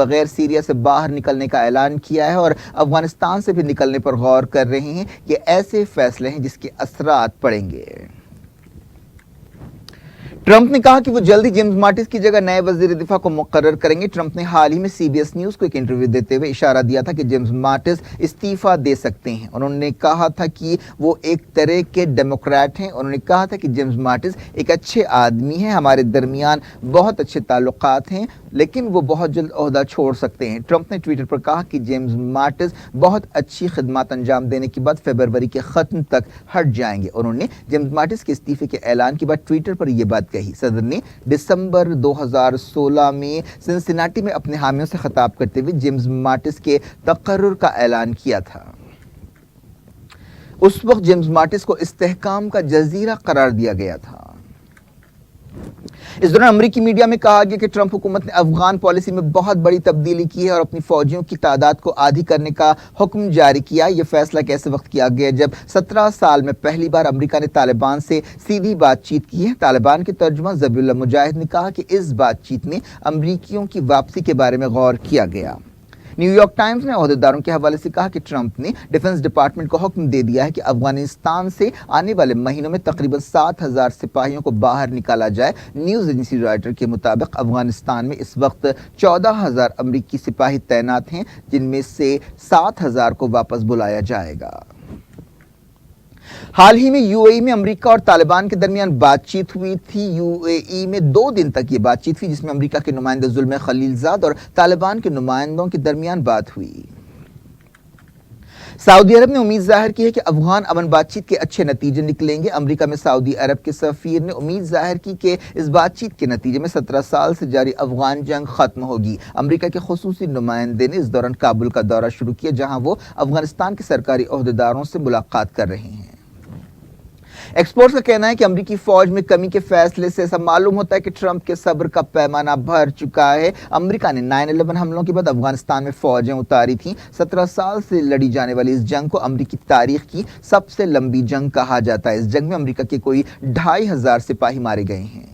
بغیر سیریا سے باہر نکلنے کا اعلان کیا ہے اور افغانستان سے بھی نکلنے پر غور کر رہے ہیں۔ یہ ایسے فیصلے ہیں جس کے اثرات پڑیں گے۔ ٹرمپ نے کہا کہ وہ جلدی جیمز ماٹس کی جگہ نئے وزیر دفاع کو مقرر کریں گے۔ ٹرمپ نے حال ہی میں سی بی ایس نیوز کو ایک انٹرویو دیتے ہوئے اشارہ دیا تھا کہ جیمز ماٹس استعفیٰ دے سکتے ہیں۔ انہوں نے کہا تھا کہ وہ ایک طرح کے ڈیموکریٹ ہیں۔ انہوں نے کہا تھا کہ جیمز ماٹس ایک اچھے آدمی ہیں، ہمارے درمیان بہت اچھے تعلقات ہیں، لیکن وہ بہت جلد عہدہ چھوڑ سکتے ہیں۔ ٹرمپ نے ٹویٹر پر کہا کہ جیمز ماٹس بہت اچھی خدمات انجام دینے کے بعد فروری کے ختم تک ہٹ جائیں گے۔ انہوں نے جیمز ماٹس کے استعفے کے اعلان کے بعد ٹویٹر پر یہ بات کہی۔ صدر نے دسمبر 2016 میں سنسناٹی میں اپنے حامیوں سے خطاب کرتے ہوئے جیمز ماٹس کے تقرر کا اعلان کیا تھا۔ اس وقت جیمز ماٹس کو استحکام کا جزیرہ قرار دیا گیا تھا۔ اس دوران امریکی میڈیا میں کہا گیا کہ ٹرمپ حکومت نے افغان پالیسی میں بہت بڑی تبدیلی کی ہے اور اپنی فوجیوں کی تعداد کو آدھی کرنے کا حکم جاری کیا۔ یہ فیصلہ ایسے وقت کیا گیا جب 17 سال میں پہلی بار امریکہ نے طالبان سے سیدھی بات چیت کی ہے۔ طالبان کے ترجمہ ذبیح اللہ مجاہد نے کہا کہ اس بات چیت میں امریکیوں کی واپسی کے بارے میں غور کیا گیا۔ نیو یارک ٹائمز نے عہدیداروں کے حوالے سے کہا کہ ٹرمپ نے ڈیفنس ڈپارٹمنٹ کو حکم دے دیا ہے کہ افغانستان سے آنے والے مہینوں میں تقریباً 7,000 سپاہیوں کو باہر نکالا جائے۔ نیوز ایجنسی رائٹر کے مطابق افغانستان میں اس وقت 14,000 امریکی سپاہی تعینات ہیں، جن میں سے 7,000 کو واپس بلایا جائے گا۔ حال ہی میں یو اے ای میں امریکہ اور طالبان کے درمیان بات چیت ہوئی تھی۔ یو اے ای میں 2 دن تک یہ بات چیت ہوئی، جس میں امریکہ کے نمائندے زلمے خلیل زاد اور طالبان کے نمائندوں کے درمیان بات ہوئی۔ سعودی عرب نے امید ظاہر کی ہے کہ افغان امن بات چیت کے اچھے نتیجے نکلیں گے۔ امریکہ میں سعودی عرب کے سفیر نے امید ظاہر کی کہ اس بات چیت کے نتیجے میں 17 سال سے جاری افغان جنگ ختم ہوگی۔ امریکہ کے خصوصی نمائندے نے اس دوران کابل کا دورہ شروع کیا، جہاں وہ افغانستان کے سرکاری عہدیداروں سے ملاقات کر رہے ہیں۔ ایکسپرٹس کا کہنا ہے کہ امریکی فوج میں کمی کے فیصلے سے ایسا معلوم ہوتا ہے کہ ٹرمپ کے صبر کا پیمانہ بھر چکا ہے۔ امریکہ نے 9/11 حملوں کے بعد افغانستان میں فوجیں اتاری تھیں۔ 17 سال سے لڑی جانے والی اس جنگ کو امریکی تاریخ کی سب سے لمبی جنگ کہا جاتا ہے۔ اس جنگ میں امریکہ کے کوئی 2,500 سپاہی مارے گئے ہیں۔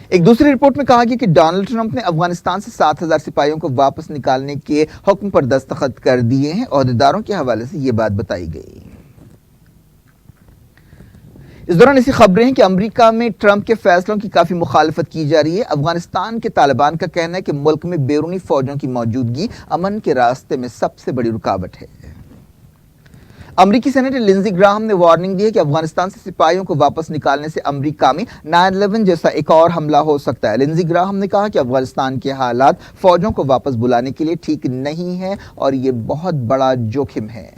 ایک دوسری رپورٹ میں کہا گیا کہ ڈونلڈ ٹرمپ نے افغانستان سے 7,000 سپاہیوں کو واپس نکالنے کے حکم پر دستخط کر دیے ہیں۔ عہدیداروں کے حوالے سے یہ بات بتائی گئی۔ اس دوران ایسی خبریں ہیں کہ امریکہ میں ٹرمپ کے فیصلوں کی کافی مخالفت کی جا رہی ہے۔ افغانستان کے طالبان کا کہنا ہے کہ ملک میں بیرونی فوجوں کی موجودگی امن کے راستے میں سب سے بڑی رکاوٹ ہے۔ امریکی سینیٹر لنزی گراہم نے وارننگ دی ہے کہ افغانستان سے سپاہیوں کو واپس نکالنے سے امریکہ میں 9/11 جیسا ایک اور حملہ ہو سکتا ہے۔ لنزی گراہم نے کہا کہ افغانستان کے حالات فوجوں کو واپس بلانے کے لیے ٹھیک نہیں ہے اور یہ بہت بڑا جوخم ہے۔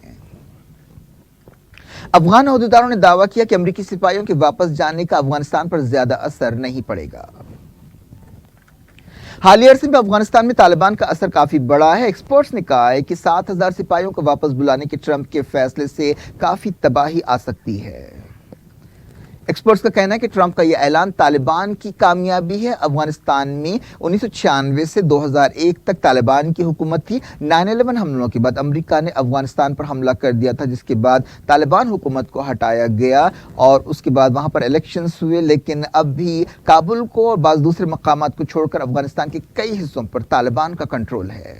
افغان عہدیداروں نے دعویٰ کیا کہ امریکی سپاہیوں کے واپس جانے کا افغانستان پر زیادہ اثر نہیں پڑے گا۔ حالیہ عرصے میں افغانستان میں طالبان کا اثر کافی بڑا ہے۔ ایکسپرٹس نے کہا ہے کہ 7,000 سپاہیوں کو واپس بلانے کے ٹرمپ کے فیصلے سے کافی تباہی آ سکتی ہے۔ ایکسپرٹس کا کہنا ہے کہ ٹرمپ کا یہ اعلان طالبان کی کامیابی ہے۔ افغانستان میں 1996 سے 2001 تک طالبان کی حکومت تھی۔ 9/11 حملوں کے بعد امریکہ نے افغانستان پر حملہ کر دیا تھا، جس کے بعد طالبان حکومت کو ہٹایا گیا اور اس کے بعد وہاں پر الیکشنز ہوئے، لیکن اب بھی کابل کو اور بعض دوسرے مقامات کو چھوڑ کر افغانستان کے کئی حصوں پر طالبان کا کنٹرول ہے۔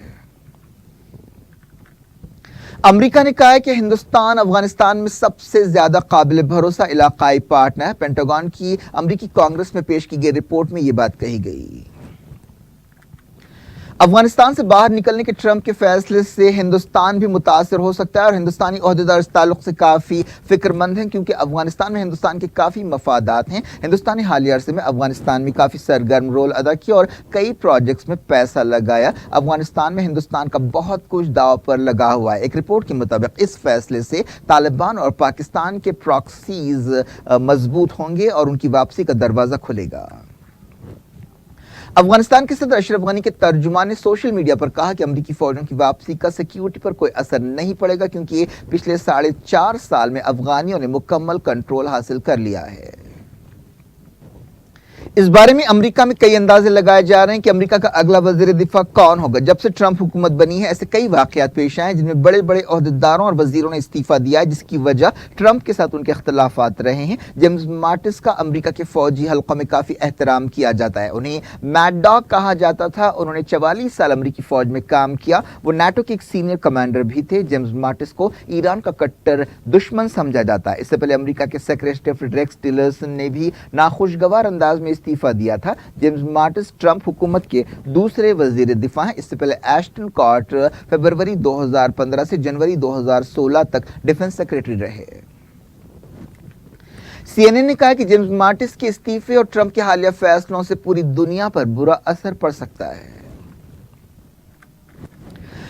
امریکہ نے کہا ہے کہ ہندوستان افغانستان میں سب سے زیادہ قابل بھروسہ علاقائی پارٹنر ہے۔ پینٹاگون کی امریکی کانگریس میں پیش کی گئی رپورٹ میں یہ بات کہی گئی۔ افغانستان سے باہر نکلنے کے ٹرمپ کے فیصلے سے ہندوستان بھی متاثر ہو سکتا ہے اور ہندوستانی عہدیدار اس تعلق سے کافی فکر مند ہیں، کیونکہ افغانستان میں ہندوستان کے کافی مفادات ہیں۔ ہندوستان نے حالیہ عرصے میں افغانستان میں کافی سرگرم رول ادا کیا اور کئی پروجیکٹس میں پیسہ لگایا۔ افغانستان میں ہندوستان کا بہت کچھ داؤ پر لگا ہوا ہے۔ ایک رپورٹ کے مطابق اس فیصلے سے طالبان اور پاکستان کے پراکسیز مضبوط ہوں گے اور ان کی واپسی کا دروازہ کھلے گا۔ افغانستان کے صدر اشرف غنی کے ترجمان نے سوشل میڈیا پر کہا کہ امریکی فوجوں کی واپسی کا سیکیورٹی پر کوئی اثر نہیں پڑے گا، کیونکہ پچھلے 4.5 سال میں افغانیوں نے مکمل کنٹرول حاصل کر لیا ہے۔ اس بارے میں امریکہ میں کئی اندازے لگائے جا رہے ہیں کہ امریکہ کا اگلا وزیر دفاع کون ہوگا۔ جب سے ٹرمپ حکومت بنی ہے ایسے کئی واقعات پیش آئے جن میں بڑے بڑے عہدیداروں اور وزیروں نے استعفیٰ دیا ہے، جس کی وجہ ٹرمپ کے ساتھ ان کے اختلافات رہے ہیں۔ جیمز ماٹس کا امریکہ کے فوجی حلقوں میں کافی احترام کیا جاتا ہے۔ انہیں میڈ ڈاگ کہا جاتا تھا۔ انہوں نے 44 سال امریکی فوج میں کام کیا۔ وہ نیٹو کے ایک سینئر کمانڈر بھی تھے۔ جیمز ماٹس کو ایران کا کٹر دشمن سمجھا جاتا ہے۔ اس سے پہلے امریکہ کے سیکریٹری ریکس ٹیلرسن نے بھی ناخوشگوار انداز میں استعفیٰ دیا تھا۔ جیمز ماٹس ٹرمپ حکومت کے دوسرے وزیر دفاع ہیں۔ اس سے پہلے ایشٹن کارٹر فروری 2015 سے جنوری 2016 تک ڈیفنس سیکریٹری رہے۔ سی این این نے کہا کہ جیمز ماٹس کے استعفے اور ٹرمپ کے حالیہ فیصلوں سے پوری دنیا پر برا اثر پڑ سکتا ہے۔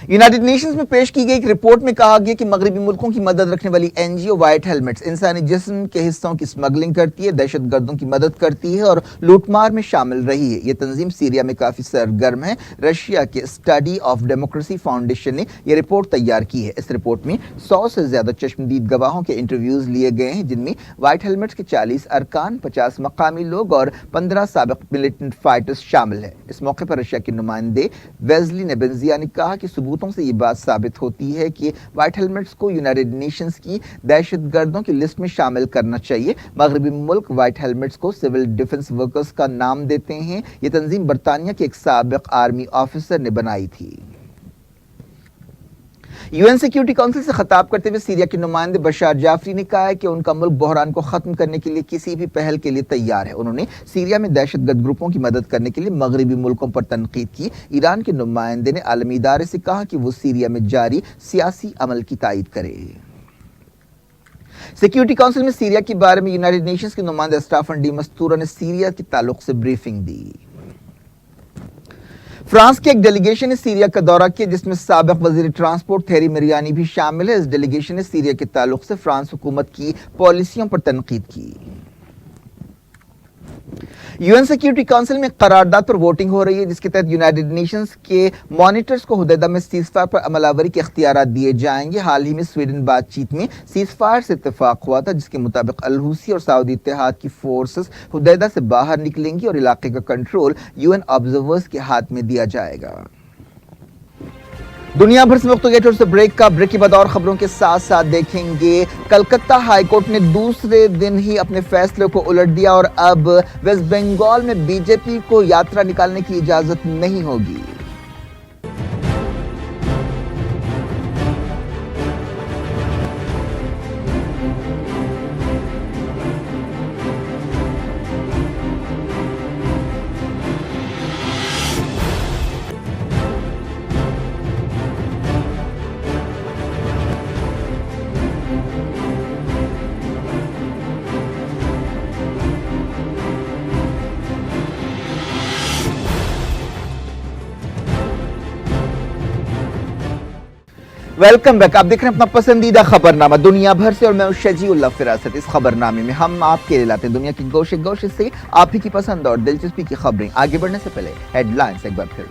یونائیٹڈ نیشنز میں پیش کی گئی ایک رپورٹ میں کہا گیا کہ مغربی ملکوں کی مدد رکھنے والی این جی او وائٹ ہیلمٹس انسانی جسم کے حصوں کی اسمگلنگ کرتی ہے، دہشت گردوں کی مدد کرتی ہے اور لوٹ مار میں شامل رہی ہے۔ یہ تنظیم سیریا میں کافی سرگرم ہے۔ رشیا کے اسٹڈی آف ڈیموکریسی فاؤنڈیشن نے یہ رپورٹ تیار کی ہے۔ اس رپورٹ میں 100 سے زیادہ چشمدید گواہوں کے انٹرویوز لیے گئے ہیں، جن میں وائٹ ہیلمٹس کے 40 ارکان، 50 مقامی لوگ اور 15 سابق ملیٹنٹ فائٹرز شامل ہیں۔ اس موقع پر رشیا کے نمائندے ویزلی نیبنزیا نے کہا کہ ثبوتوں سے یہ بات ثابت ہوتی ہے کہ وائٹ ہیلمٹس کو یونائیٹڈ نیشنز کی دہشت گردوں کی لسٹ میں شامل کرنا چاہیے۔ مغربی ملک وائٹ ہیلمٹس کو سول ڈیفنس ورکرز کا نام دیتے ہیں۔ یہ تنظیم برطانیہ کے ایک سابق آرمی آفیسر نے بنائی تھی۔ یو این سیکیورٹی کونسل سے خطاب کرتے ہوئے سیریا کے نمائندے بشار جعفری نے کہا ہے کہ ان کا ملک بحران کو ختم کرنے کے لیے کسی بھی پہل کے لیے تیار ہے۔ انہوں نے سیریا میں دہشت گرد گروپوں کی مدد کرنے کے لیے مغربی ملکوں پر تنقید کی۔ ایران کے نمائندے نے عالمی ادارے سے کہا کہ وہ سیریا میں جاری سیاسی عمل کی تائید کرے۔ سیکیورٹی کونسل میں سیریا کے بارے میں یونائیٹڈ نیشنز کے نمائندے اسٹافن ڈی مستورا نے سیریا کے تعلق سے بریفنگ دی۔ فرانس کی ایک ڈیلیگیشن نے سیریا کا دورہ کیا، جس میں سابق وزیر ٹرانسپورٹ تھیری مریانی بھی شامل ہے۔ اس ڈیلیگیشن نے سیریا کے تعلق سے فرانس حکومت کی پالیسیوں پر تنقید کی۔ یو این سیکیورٹی کونسل میں قرارداد پر ووٹنگ ہو رہی ہے، جس کے تحت یونائیٹڈ نیشنز کے مانیٹرز کو حدیدہ میں سیز فائر پر عمل آوری کے اختیارات دیے جائیں گے۔ حال ہی میں سویڈن بات چیت میں سیز فائر سے اتفاق ہوا تھا، جس کے مطابق الحوثی اور سعودی اتحاد کی فورسز حدیدہ سے باہر نکلیں گی اور علاقے کا کنٹرول یو این آبزرورز کے ہاتھ میں دیا جائے گا۔ دنیا بھر سے وقت ہو گیا چھوٹے سے بریک کا۔ بریک کے بعد اور خبروں کے ساتھ ساتھ دیکھیں گے کلکتہ ہائی کورٹ نے دوسرے دن ہی اپنے فیصلے کو الٹ دیا اور اب ویسٹ بنگال میں بی جے پی کو یاترا نکالنے کی اجازت نہیں ہوگی۔ Welcome back. آپ دیکھ رہے ہیں اپنا پسندیدہ خبرنامہ دنیا بھر سے اور میں شجیع اللہ فراست۔ اس خبرنامے میں ہم آپ کے لیے لاتے ہیں دنیا کی گوشے گوشے سے آپ ہی کی پسند اور دلچسپی کی خبریں۔ آگے بڑھنے سے پہلے ہیڈ لائنز ایک بار پھر۔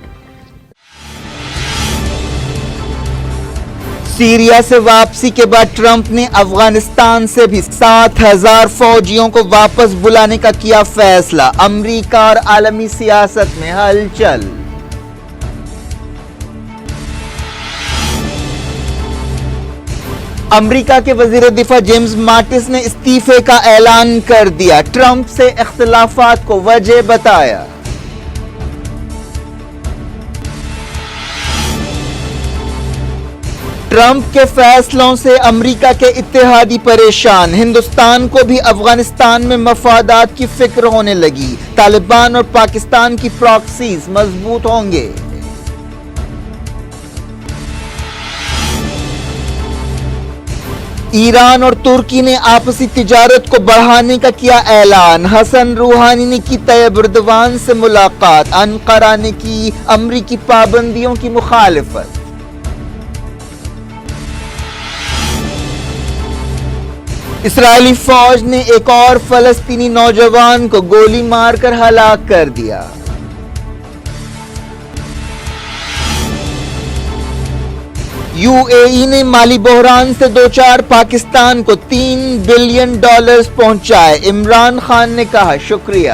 سیریا سے واپسی کے بعد ٹرمپ نے افغانستان سے بھی 7,000 فوجیوں کو واپس بلانے کا کیا فیصلہ۔ امریکہ اور عالمی سیاست میں ہلچل۔ امریکہ کے وزیر دفاع جیمز ماٹس نے استعفے کا اعلان کر دیا۔ ٹرمپ سے اختلافات کو وجہ بتایا۔ ٹرمپ کے فیصلوں سے امریکہ کے اتحادی پریشان۔ ہندوستان کو بھی افغانستان میں مفادات کی فکر ہونے لگی۔ طالبان اور پاکستان کی پراکسیز مضبوط ہوں گے۔ ایران اور ترکی نے آپسی تجارت کو بڑھانے کا کیا اعلان۔ حسن روحانی نے کی طیب اردوان سے ملاقات۔ انقرہ نے کی امریکی پابندیوں کی مخالفت۔ اسرائیلی فوج نے ایک اور فلسطینی نوجوان کو گولی مار کر ہلاک کر دیا۔ یو اے ای نے مالی بحران سے دوچار پاکستان کو $3 بلین پہنچائے۔ عمران خان نے کہا شکریہ۔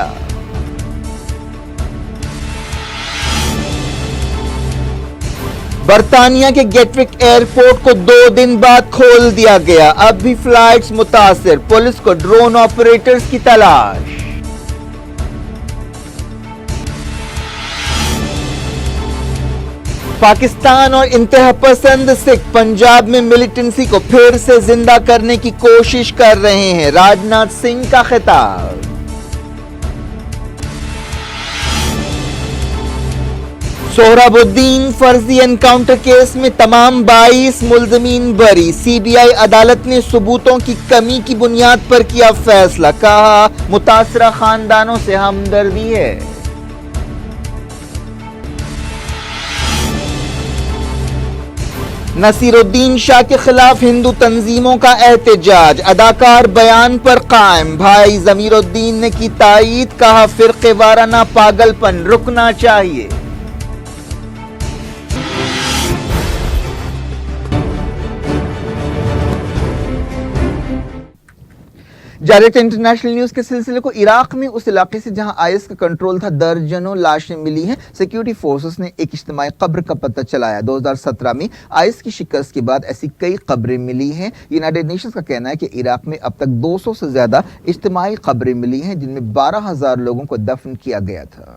برطانیہ کے گیٹوک ایئرپورٹ کو 2 دن بعد کھول دیا گیا، اب بھی فلائٹس متاثر، پولیس کو ڈرون آپریٹرز کی تلاش۔ پاکستان اور انتہا پسند سکھ پنجاب میں ملیٹنسی کو پھر سے زندہ کرنے کی کوشش کر رہے ہیں، راجناتھ سنگھ کا خطاب۔ سہراب الدین فرضی انکاؤنٹر کیس میں تمام 22 ملزمین بری، سی بی آئی عدالت نے ثبوتوں کی کمی کی بنیاد پر کیا فیصلہ، کہا متاثرہ خاندانوں سے ہمدردی ہے۔ نصیر الدین شاہ کے خلاف ہندو تنظیموں کا احتجاج، اداکار بیان پر قائم، بھائی ضمیر الدین نے کی تائید، کہا فرقے وارانہ پاگل پن رکنا چاہیے۔ جاریت انٹرنیشنل نیوز کے سلسلے کو عراق میں اس علاقے سے جہاں آئیس کا کنٹرول تھا درجنوں لاشیں ملی ہیں، سیکیورٹی فورسز نے ایک اجتماعی قبر کا پتہ چلایا۔ 2017 میں آئیس کی شکست کے بعد ایسی کئی قبریں ملی ہیں۔ یونائیٹڈ نیشنز کا کہنا ہے کہ عراق میں اب تک 200 سے زیادہ اجتماعی قبریں ملی ہیں، جن میں 12,000 لوگوں کو دفن کیا گیا تھا۔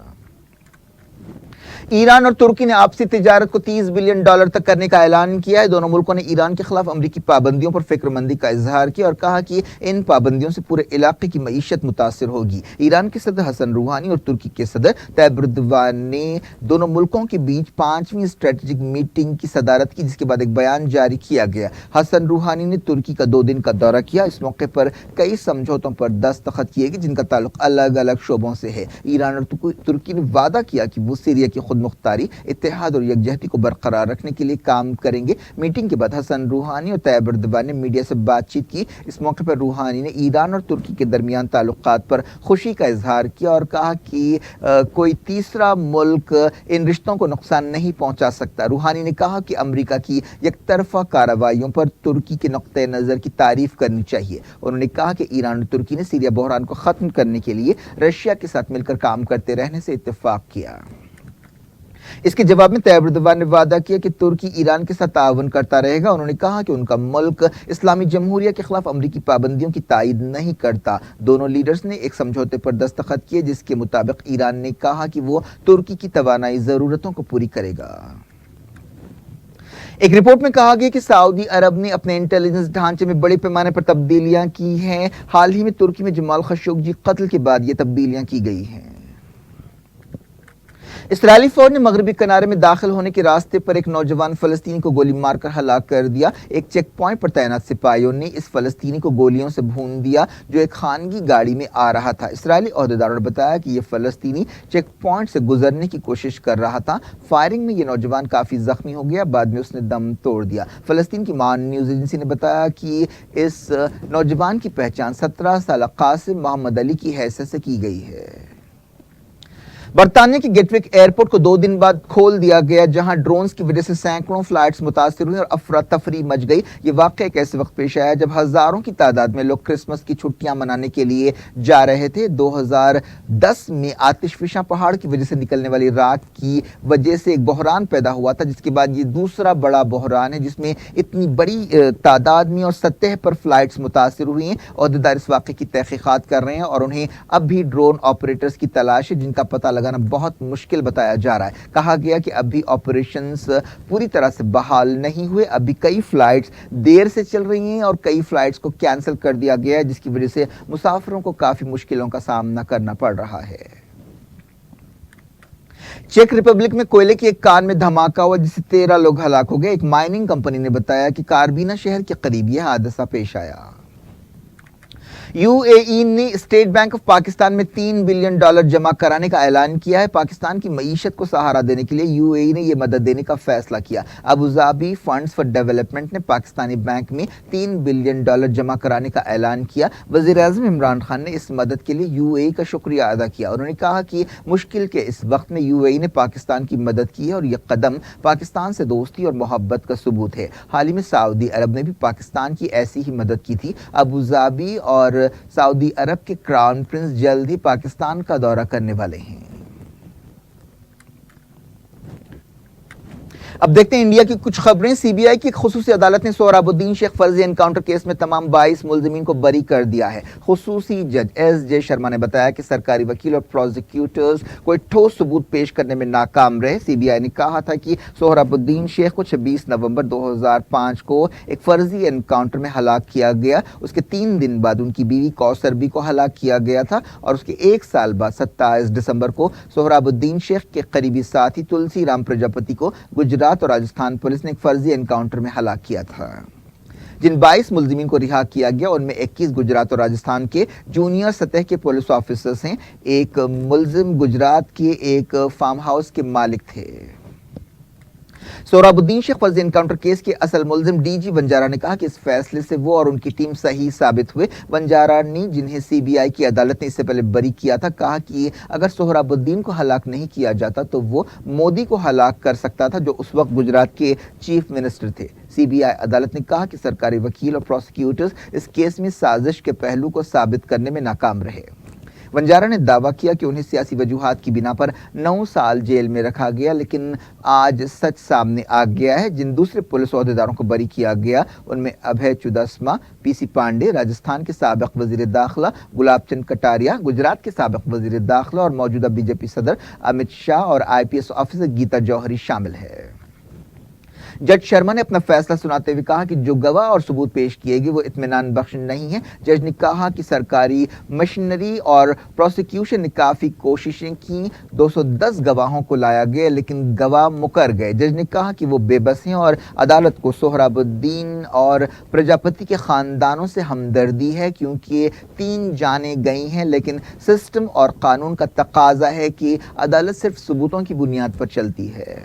ایران اور ترکی نے آپسی تجارت کو $30 بلین تک کرنے کا اعلان کیا ہے۔ دونوں ملکوں نے ایران کے خلاف امریکی پابندیوں پر فکر مندی کا اظہار کیا اور کہا کہ ان پابندیوں سے پورے علاقے کی معیشت متاثر ہوگی۔ ایران کے صدر حسن روحانی اور ترکی کے صدر طیب اردوان نے دونوں ملکوں کے بیچ 5ویں اسٹریٹجک میٹنگ کی صدارت کی، جس کے بعد ایک بیان جاری کیا گیا۔ حسن روحانی نے ترکی کا 2 دن کا دورہ کیا۔ اس موقع پر کئی سمجھوتوں پر دستخط کیے گئے، جن کا تعلق الگ الگ شعبوں سے ہے۔ ایران اور ترکی نے وعدہ کیا کہ وہ سیریا کی خود مختاری، اتحاد اور یکجہتی کو برقرار رکھنے کے لیے کام کریں گے۔ میٹنگ کے بعد حسن روحانی اور طیب اردوان نے میڈیا سے بات چیت کی۔ اس موقع پر روحانی نے ایران اور ترکی کے درمیان تعلقات پر خوشی کا اظہار کیا اور کہا کہ کوئی تیسرا ملک ان رشتوں کو نقصان نہیں پہنچا سکتا۔ روحانی نے کہا کہ امریکہ کی یک طرفہ کارروائیوں پر ترکی کے نقطہ نظر کی تعریف کرنی چاہیے۔ انہوں نے کہا کہ ایران اور ترکی نے سیریا بحران کو ختم کرنے کے لیے رشیا کے ساتھ مل کر کام کرتے رہنے سے اتفاق کیا۔ اس کے جواب میں طیب اردوان نے وعدہ کیا کہ ترکی ایران کے ساتھ تعاون کرتا رہے گا۔ انہوں نے کہا کہ ان کا ملک اسلامی جمہوریہ کے خلاف امریکی پابندیوں کی تائید نہیں کرتا۔ دونوں لیڈرز نے ایک سمجھوتے پر دستخط کیے، جس کے مطابق ایران نے کہا کہ وہ ترکی کی توانائی ضرورتوں کو پوری کرے گا۔ ایک رپورٹ میں کہا گیا کہ سعودی عرب نے اپنے انٹیلیجنس ڈھانچے میں بڑے پیمانے پر تبدیلیاں کی ہیں۔ حال ہی میں ترکی میں جمال خشوگی قتل کے بعد یہ تبدیلیاں کی گئی ہیں۔ اسرائیلی فوج نے مغربی کنارے میں داخل ہونے کے راستے پر ایک نوجوان فلسطینی کو گولی مار کر ہلاک کر دیا۔ ایک چیک پوائنٹ پر تعینات سپاہیوں نے اس فلسطینی کو گولیوں سے بھون دیا جو ایک خانگی گاڑی میں آ رہا تھا۔ اسرائیلی عہدیداروں نے بتایا کہ یہ فلسطینی چیک پوائنٹ سے گزرنے کی کوشش کر رہا تھا۔ فائرنگ میں یہ نوجوان کافی زخمی ہو گیا، بعد میں اس نے دم توڑ دیا۔ فلسطین کی مان نیوز ایجنسی نے بتایا کہ اس نوجوان کی پہچان 17 سالہ قاسم محمد علی کی حیثیت سے کی گئی ہے۔ برطانیہ کے گیٹوک ایئرپورٹ کو 2 دن بعد کھول دیا گیا، جہاں ڈرونز کی وجہ سے سینکڑوں فلائٹس متاثر ہوئی اور افراتفری مچ گئی۔ یہ واقعہ ایک ایسے وقت پیش آیا جب ہزاروں کی تعداد میں لوگ کرسمس کی چھٹیاں منانے کے لیے جا رہے تھے۔ 2010 میں آتش فشاں پہاڑ کی وجہ سے نکلنے والی راکھ کی وجہ سے ایک بحران پیدا ہوا تھا، جس کے بعد یہ دوسرا بڑا بحران ہے جس میں اتنی بڑی تعداد میں اور سطح پر فلائٹس متاثر ہوئی ہیں۔ عہدیدار اس واقعے کی تحقیقات کر رہے ہیں اور انہیں اب بھی ڈرون آپریٹرز کی تلاش ہے، جن کا پتہ لگانا بہت مشکل بتایا جا رہا ہے۔ کہا گیا کہ اب بھی آپریشنز پوری طرح سے بحال نہیں ہوئے، اب بھی کئی فلائٹس دیر سے چل رہی ہیں اور کئی فلائٹس کو کینسل کر دیا گیا ہے، جس کی وجہ سے مسافروں کو کافی مشکلوں کا سامنا کرنا پڑ رہا ہے۔ چیک ریپبلک میں کوئلے کی ایک کان میں دھماکہ ہوا جس سے 13 لوگ ہلاک ہو گئے۔ ایک مائننگ کمپنی نے بتایا کہ کاربینہ شہر کے قریب یہ حادثہ پیش آیا۔ یو اے ای نے اسٹیٹ بینک آف پاکستان میں $3 بلین جمع کرانے کا اعلان کیا ہے۔ پاکستان کی معیشت کو سہارا دینے کے لیے یو اے ای نے یہ مدد دینے کا فیصلہ کیا۔ ابوظہبی فنڈز فار ڈیولپمنٹ نے پاکستانی بینک میں $3 بلین جمع کرانے کا اعلان کیا۔ وزیر اعظم عمران خان نے اس مدد کے لیے یو اے ای کا شکریہ ادا کیا۔ انہوں نے کہا کہ مشکل کے اس وقت میں یو اے ای نے پاکستان کی مدد کی ہے اور یہ قدم پاکستان سے دوستی اور محبت کا ثبوت ہے۔ حال ہی میں سعودی عرب نے بھی پاکستان کی ایسی ہی مدد کی تھی۔ ابوظہبی اور سعودی عرب کے کراؤن پرنس جلد ہی پاکستان کا دورہ کرنے والے ہیں۔ اب دیکھتے ہیں انڈیا کی کچھ خبریں۔ سی بی آئی کی ایک خصوصی عدالت نے سہراب الدین شیخ فرضی انکاؤنٹر کیس میں تمام 22 ملزمین کو بری کر دیا ہے۔ خصوصی جج ایس جے شرما نے بتایا کہ سرکاری وکیل اور پروزیکیوٹرز کوئی ٹھوس ثبوت پیش کرنے میں ناکام رہے۔ سی بی آئی نے کہا تھا کہ سہراب الدین شیخ کو 26 نومبر 2005 کو ایک فرضی انکاؤنٹر میں ہلاک کیا گیا۔ اس کے 3 دن بعد ان کی بیوی کوثر بی کو ہلاک کیا گیا تھا اور اس کے 1 سال بعد 27 دسمبر کو سہراب الدین شیخ کے قریبی ساتھی تلسی رام پرجاپتی کو گجرات اور راجستھان پولیس نے ایک فرضی انکاؤنٹر میں ہلاک کیا تھا۔ جن 22 ملزمین کو رہا کیا گیا ان میں 21 گجرات اور راجستھان کے جونیئر سطح کے پولیس آفیسرز ہیں۔ ایک ملزم گجرات کے ایک فارم ہاؤس کے مالک تھے۔ سہراب الدین شیخ فرضی انکاؤنٹر کیس کے اصل ملزم ڈی جی ونجارا نے کہا کہ اس فیصلے سے وہ اور ان کی ٹیم صحیح ثابت ہوئے۔ ونجارا نے، جنہیں سی بی آئی کی عدالت نے اس سے پہلے بری کیا تھا، کہا کہ اگر سہراب الدین کو ہلاک نہیں کیا جاتا تو وہ مودی کو ہلاک کر سکتا تھا، جو اس وقت گجرات کے چیف منسٹر تھے۔ سی بی آئی عدالت نے کہا کہ سرکاری وکیل اور پروسیکیوٹرز اس کیس میں سازش کے پہلو کو ثابت کرنے میں ناکام رہے۔ ونجارا نے دعویٰ کیا کہ انہیں سیاسی وجوہات کی بنا پر 9 سال جیل میں رکھا گیا، لیکن آج سچ سامنے آ گیا ہے۔ جن دوسرے پولیس عہدیداروں کو بری کیا گیا ان میں ابھے چودسما، پی سی پانڈے، راجستھان کے سابق وزیر داخلہ گلاب چند کٹاریا، گجرات کے سابق وزیر داخلہ اور موجودہ بی جے پی صدر امت شاہ اور آئی پی ایس آفیسر گیتا جوہری شامل ہے۔ جج شرما نے اپنا فیصلہ سناتے ہوئے کہا کہ جو گواہ اور ثبوت پیش کیے گئے وہ اطمینان بخش نہیں ہیں۔ جج نے کہا کہ سرکاری مشنری اور پروسیکیوشن نے کافی کوششیں کی، 210 گواہوں کو لایا گیا لیکن گواہ مکر گئے۔ جج نے کہا کہ وہ بے بس ہیں اور عدالت کو سہراب الدین اور پرجاپتی کے خاندانوں سے ہمدردی ہے، کیونکہ 3 جانیں گئی ہیں، لیکن سسٹم اور قانون کا تقاضا ہے کہ عدالت صرف ثبوتوں کی بنیاد پر چلتی ہے۔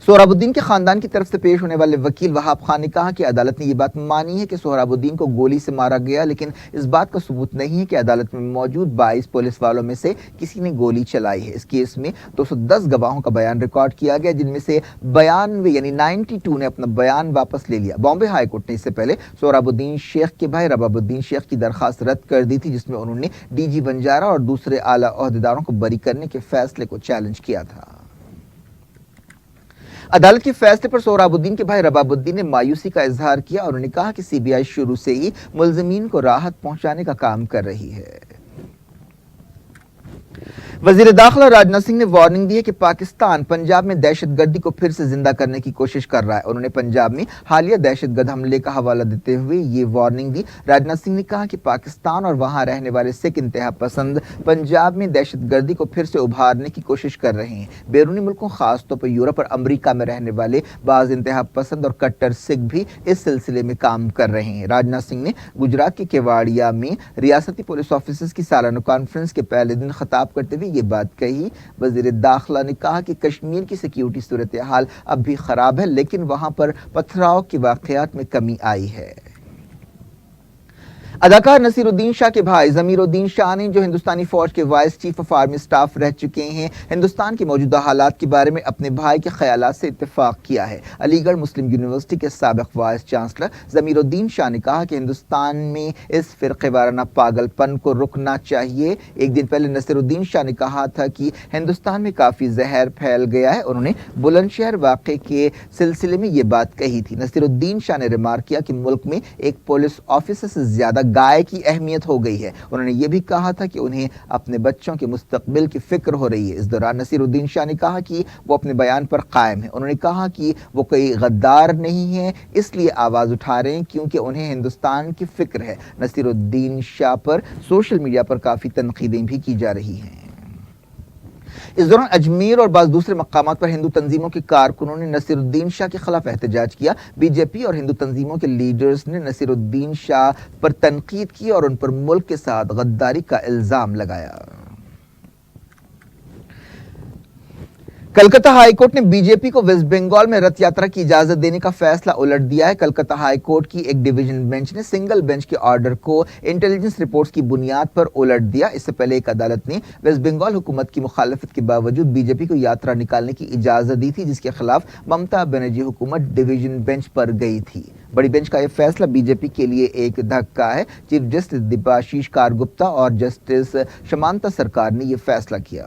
سہراب الدین کے خاندان کی طرف سے پیش ہونے والے وکیل وہاب خان نے کہا کہ عدالت نے یہ بات مانی ہے کہ سہراب الدین کو گولی سے مارا گیا، لیکن اس بات کا ثبوت نہیں ہے کہ عدالت میں موجود 22 پولیس والوں میں سے کسی نے گولی چلائی ہے۔ اس کیس میں 210 گواہوں کا بیان ریکارڈ کیا گیا، جن میں سے 92 یعنی 92 نے اپنا بیان واپس لے لیا۔ بامبے ہائی کورٹ نے اس سے پہلے سہراب الدین شیخ کے بھائی رباب الدین شیخ کی درخواست رد کر دی تھی، جس میں انہوں نے ڈی جی ونجارا اور دوسرے اعلیٰ عہدیداروں کو بری کرنے کے فیصلے کو چیلنج کیا تھا۔ عدالت کے فیصلے پر سہراب الدین کے بھائی رباب الدین نے مایوسی کا اظہار کیا اور انہوں نے کہا کہ سی بی آئی شروع سے ہی ملزمین کو راحت پہنچانے کا کام کر رہی ہے۔ وزیر داخلہ راجناتھ سنگھ نے وارننگ دی ہے کہ پاکستان پنجاب میں دہشت گردی کو پھر سے زندہ کرنے کی کوشش کر رہا ہے۔ انہوں نے پنجاب میں حالیہ دہشت گرد حملے کا حوالہ دیتے ہوئے یہ وارننگ دی۔ راجناتھ سنگھ نے کہا کہ پاکستان اور وہاں رہنے والے سکھ انتہا پسند پنجاب میں دہشت گردی کو پھر سے ابھارنے کی کوشش کر رہے ہیں۔ بیرونی ملکوں خاص طور پر یورپ اور امریکہ میں رہنے والے بعض انتہا پسند اور کٹر سکھ بھی اس سلسلے میں کام کر رہے ہیں۔ راجناتھ سنگھ نے گجرات کے کیواڑیا میں ریاستی پولیس آفیسرز کی سالانہ کانفرنس کے پہلے دن خطاب کرتے ہوئے یہ بات کہی۔ وزیر داخلہ نے کہا کہ کشمیر کی سیکیورٹی صورتحال اب بھی خراب ہے، لیکن وہاں پر پتھراؤ کے واقعات میں کمی آئی ہے۔ اداکار نصیر الدین شاہ کے بھائی ضمیر الدین شاہ نے، جو ہندوستانی فوج کے vice chief of army staff رہ چکے ہیں، ہندوستان کے موجودہ حالات کے بارے میں اپنے بھائی کے خیالات سے اتفاق کیا ہے۔ علی گڑھ مسلم یونیورسٹی کے سابق وائس چانسلر ضمیر الدین شاہ نے کہا کہ ہندوستان میں اس فرقے وارانہ پاگل پن کو رکنا چاہیے۔ ایک دن پہلے نصیر الدین شاہ نے کہا تھا کہ ہندوستان میں کافی زہر پھیل گیا ہے۔ انہوں نے بلند شہر واقعے کے سلسلے میں یہ بات کہی تھی۔ نصیر الدین شاہ نے ریمارک کیا کہ ملک میں ایک پولیس آفیسر سے زیادہ گائے کی اہمیت ہو گئی ہے۔ انہوں نے یہ بھی کہا تھا کہ انہیں اپنے بچوں کے مستقبل کی فکر ہو رہی ہے۔ اس دوران نصیر الدین شاہ نے کہا کہ وہ اپنے بیان پر قائم ہیں۔ انہوں نے کہا کہ وہ کوئی غدار نہیں ہیں، اس لیے آواز اٹھا رہے ہیں کیونکہ انہیں ہندوستان کی فکر ہے۔ نصیر الدین شاہ پر سوشل میڈیا پر کافی تنقیدیں بھی کی جا رہی ہیں۔ اس دوران اجمیر اور بعض دوسرے مقامات پر ہندو تنظیموں کے کارکنوں نے نصیر الدین شاہ کے خلاف احتجاج کیا۔ بی جے پی اور ہندو تنظیموں کے لیڈرز نے نصیر الدین شاہ پر تنقید کی اور ان پر ملک کے ساتھ غداری کا الزام لگایا۔ کلکتہ ہائی کورٹ نے بی جے پی کو ویسٹ بنگال میں رتھ یاترا کی اجازت دینے کا فیصلہ الٹ دیا ہے۔ کلکتہ ہائی کورٹ کی ایک ڈویژن بینچ نے سنگل بینچ کے آرڈر کو انٹیلیجنس رپورٹس کی بنیاد پر الٹ دیا۔ اس سے پہلے ایک عدالت نے ویسٹ بنگال حکومت کی مخالفت کے باوجود بی جے پی کو یاترا نکالنے کی اجازت دی تھی، جس کے خلاف ممتا بنرجی حکومت ڈویژن بینچ پر گئی تھی۔ بڑی بینچ کا یہ فیصلہ بی جے پی کے لیے ایک دھکا ہے۔ چیف جسٹس دیباشیش کار گپتا اور جسٹس شمانتا سرکار نے یہ فیصلہ کیا۔